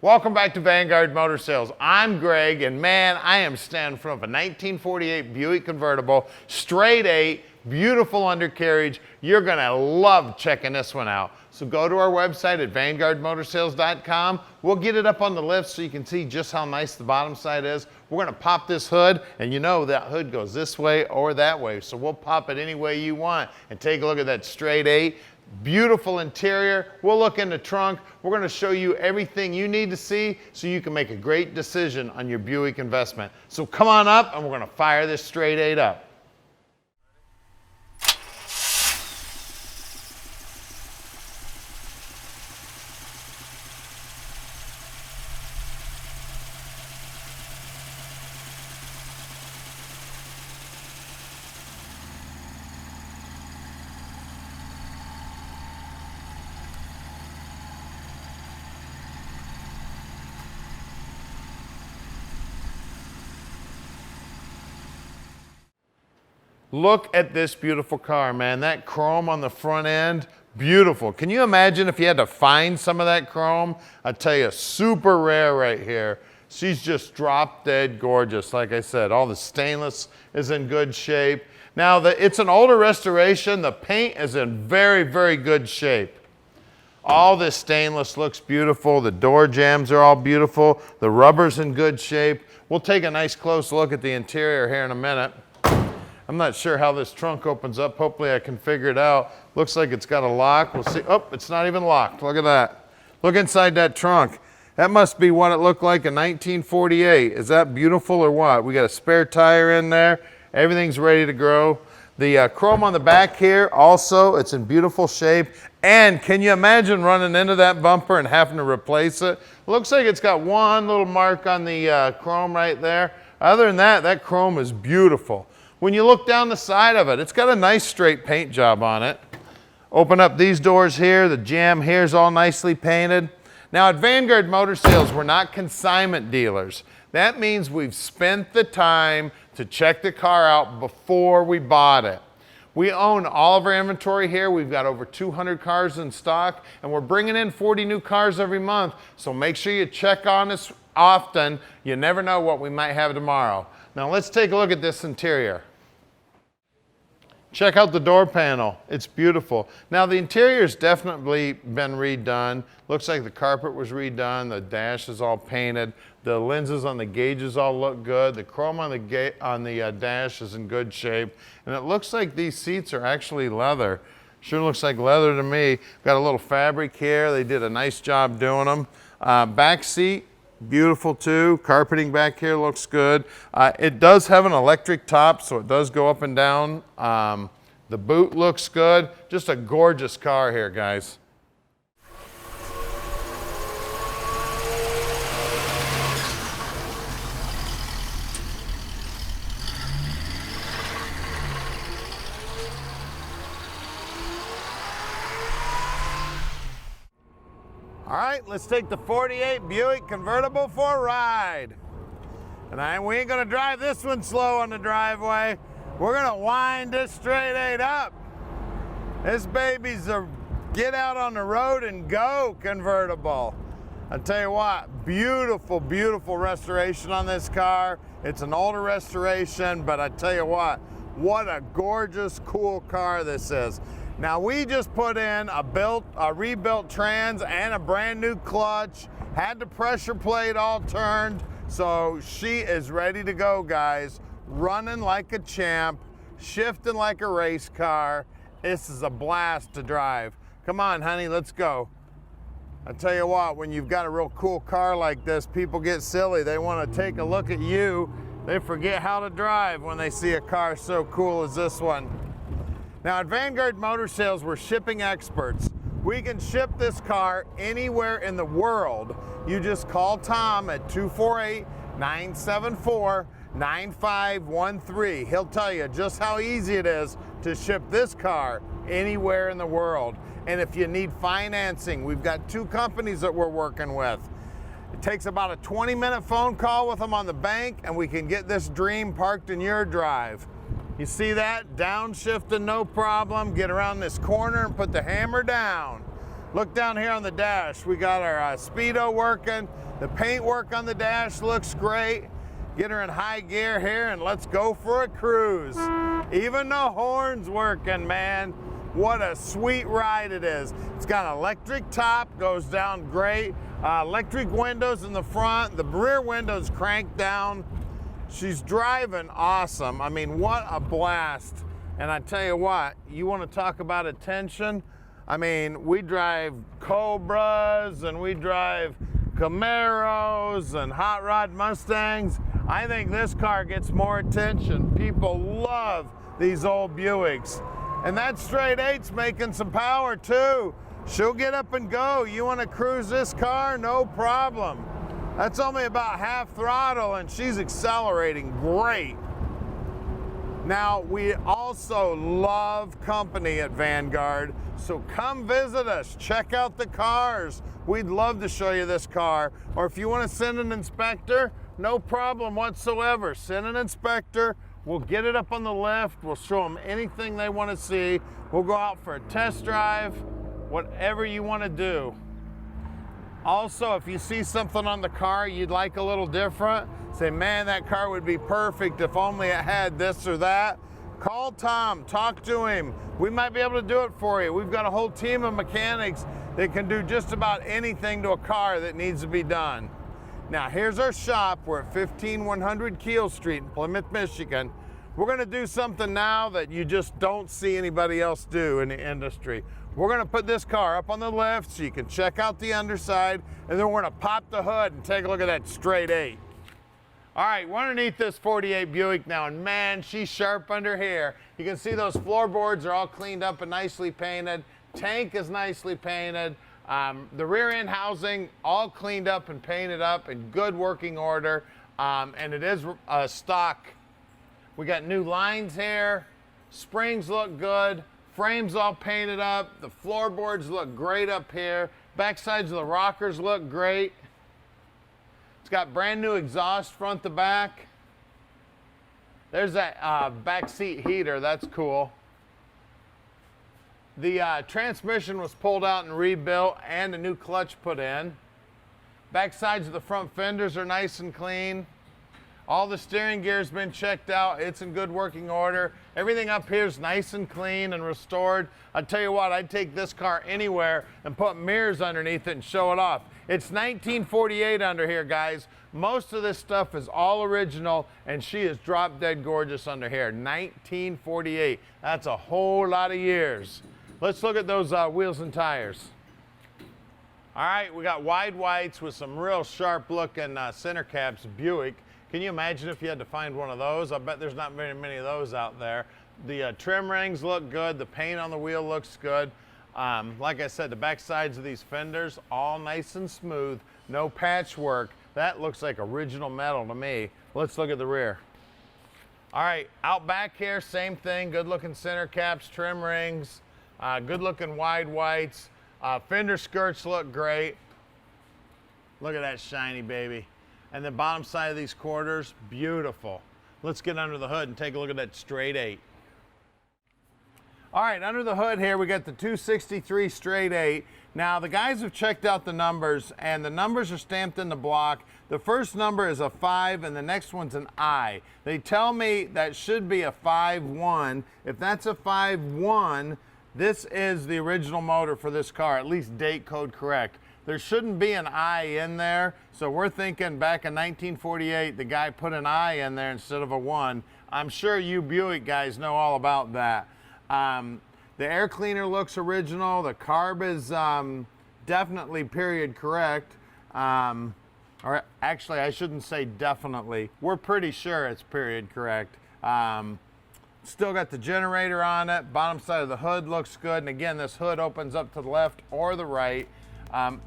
Welcome back to Vanguard Motor Sales. I'm Greg, and man, I am standing in front of a 1948 Buick Convertible, straight 8, beautiful undercarriage. You're gonna love checking this one out. So go to our website at vanguardmotorsales.com. We'll get it up on the lift so you can see just how nice the bottom side is. We're gonna pop this hood, and you know that hood goes this way or that way, so we'll pop it any way you want. And take a look at that straight 8. Beautiful interior. We'll look in the trunk. We're going to show you everything you need to see so you can make a great decision on your Buick investment. So come on up and we're going to fire this straight 8 up. Look at this beautiful car, man. That chrome on the front end, beautiful. Can you imagine if you had to find some of that chrome? I tell you, super rare right here. She's just drop dead gorgeous. Like I said, all the stainless is in good shape. Now, it's an older restoration. The paint is in very, very good shape. All this stainless looks beautiful. The door jambs are all beautiful. The rubber's in good shape. We'll take a nice close look at the interior here in a minute. I'm not sure how this trunk opens up. Hopefully I can figure it out. Looks like it's got a lock. We'll see. Oh, it's not even locked. Look at that. Look inside that trunk. That must be what it looked like in 1948. Is that beautiful or what? We got a spare tire in there. Everything's ready to go. The chrome on the back here also, it's in beautiful shape. And can you imagine running into that bumper and having to replace it? Looks like it's got one little mark on the chrome right there. Other than that, that chrome is beautiful. When you look down the side of it, it's got a nice straight paint job on it. Open up these doors here, the jamb here is all nicely painted. Now at Vanguard Motor Sales, we're not consignment dealers. That means we've spent the time to check the car out before we bought it. We own all of our inventory here. We've got over 200 cars in stock, and we're bringing in 40 new cars every month. So make sure you check on us often. You never know what we might have tomorrow. Now let's take a look at this interior. Check out the door panel. It's beautiful. Now the interior's definitely been redone. Looks like the carpet was redone. The dash is all painted. The lenses on the gauges all look good. The chrome on the dash is in good shape. And it looks like these seats are actually leather. Sure looks like leather to me. Got a little fabric here. They did a nice job doing them. Back seat, beautiful too. Carpeting back here looks good. It does have an electric top, so it does go up and down. The boot looks good. Just a gorgeous car here, guys. All right, let's take the 48 Buick Convertible for a ride. And we ain't gonna drive this one slow on the driveway. We're gonna wind this straight 8 up. This baby's a get out on the road and go convertible. I tell you what, beautiful, beautiful restoration on this car. It's an older restoration, but I tell you what a gorgeous, cool car this is. Now we just put in a rebuilt trans and a brand new clutch, had the pressure plate all turned, so she is ready to go, guys. Running like a champ, shifting like a race car. This is a blast to drive. Come on, honey, let's go. I tell you what, when you've got a real cool car like this, people get silly. They want to take a look at you. They forget how to drive when they see a car so cool as this one. Now at Vanguard Motor Sales, we're shipping experts. We can ship this car anywhere in the world. You just call Tom at 248-974-9513. He'll tell you just how easy it is to ship this car anywhere in the world. And if you need financing, we've got 2 companies that we're working with. It takes about a 20-minute phone call with them on the bank, and we can get this dream parked in your drive. You see that? Downshifting, no problem. Get around this corner and put the hammer down. Look down here on the dash. We got our speedo working. The paintwork on the dash looks great. Get her in high gear here and let's go for a cruise. Even the horn's working, man. What a sweet ride it is. It's got an electric top, goes down great. Electric windows in the front, the rear windows cranked down. She's driving awesome. I mean, what a blast. And I tell you what, you want to talk about attention? I mean, we drive Cobras and we drive Camaros and hot rod Mustangs. I think this car gets more attention. People love these old Buicks. And that straight eight's making some power too. She'll get up and go. You want to cruise this car? No problem. That's only about half throttle and she's accelerating great. Now, we also love company at Vanguard, so come visit us, check out the cars. We'd love to show you this car. Or if you want to send an inspector, no problem whatsoever. Send an inspector, we'll get it up on the lift, we'll show them anything they want to see. We'll go out for a test drive, whatever you want to do. Also, if you see something on the car you'd like a little different, say, man, that car would be perfect if only it had this or that, call Tom, talk to him. We might be able to do it for you. We've got a whole team of mechanics that can do just about anything to a car that needs to be done. Now, here's our shop. We're at 15100 Keel Street in Plymouth, Michigan. We're gonna do something now that you just don't see anybody else do in the industry. We're gonna put this car up on the lift so you can check out the underside, and then we're gonna pop the hood and take a look at that straight eight. All right, we're underneath this 48 Buick now, and man, she's sharp under here. You can see those floorboards are all cleaned up and nicely painted. Tank is nicely painted. The rear end housing all cleaned up and painted up in good working order, and it is stock. We got new lines here. Springs look good. Frames all painted up. The floorboards look great up here. Back sides of the rockers look great. It's got brand new exhaust front to back. There's that back seat heater. That's cool. The transmission was pulled out and rebuilt and a new clutch put in. Back sides of the front fenders are nice and clean. All the steering gear's been checked out. It's in good working order. Everything up here is nice and clean and restored. I tell you what, I'd take this car anywhere and put mirrors underneath it and show it off. It's 1948 under here, guys. Most of this stuff is all original, and she is drop dead gorgeous under here. 1948. That's a whole lot of years. Let's look at those wheels and tires. All right, we got wide whites with some real sharp looking center caps Buick. Can you imagine if you had to find one of those? I bet there's not very many of those out there. The trim rings look good. The paint on the wheel looks good. Like I said, the back sides of these fenders, all nice and smooth. No patchwork. That looks like original metal to me. Let's look at the rear. All right, out back here, same thing. Good looking center caps, trim rings, good looking wide whites. Fender skirts look great. Look at that shiny baby. And the bottom side of these quarters, beautiful. Let's get under the hood and take a look at that straight eight. All right, under the hood here, we got the 263 straight eight. Now, the guys have checked out the numbers, and the numbers are stamped in the block. The first number is a 5, and the next one's an I. They tell me that should be a 5-1. If that's a 5-1, this is the original motor for this car, at least date code correct. There shouldn't be an I in there, so we're thinking back in 1948, the guy put an I in there instead of a 1. I'm sure you Buick guys know all about that. The air cleaner looks original. The carb is definitely period correct. Or actually, I shouldn't say definitely. We're pretty sure it's period correct. Still got the generator on it. Bottom side of the hood looks good. And again, this hood opens up to the left or the right.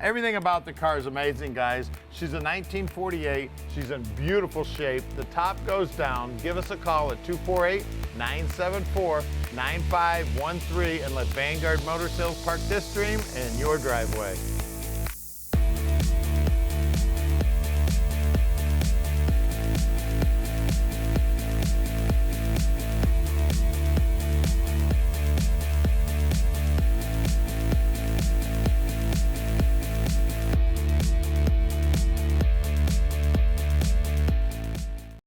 Everything about the car is amazing, guys. She's a 1948. She's in beautiful shape. The top goes down. Give us a call at 248-974-9513 and let Vanguard Motor Sales park this dream in your driveway.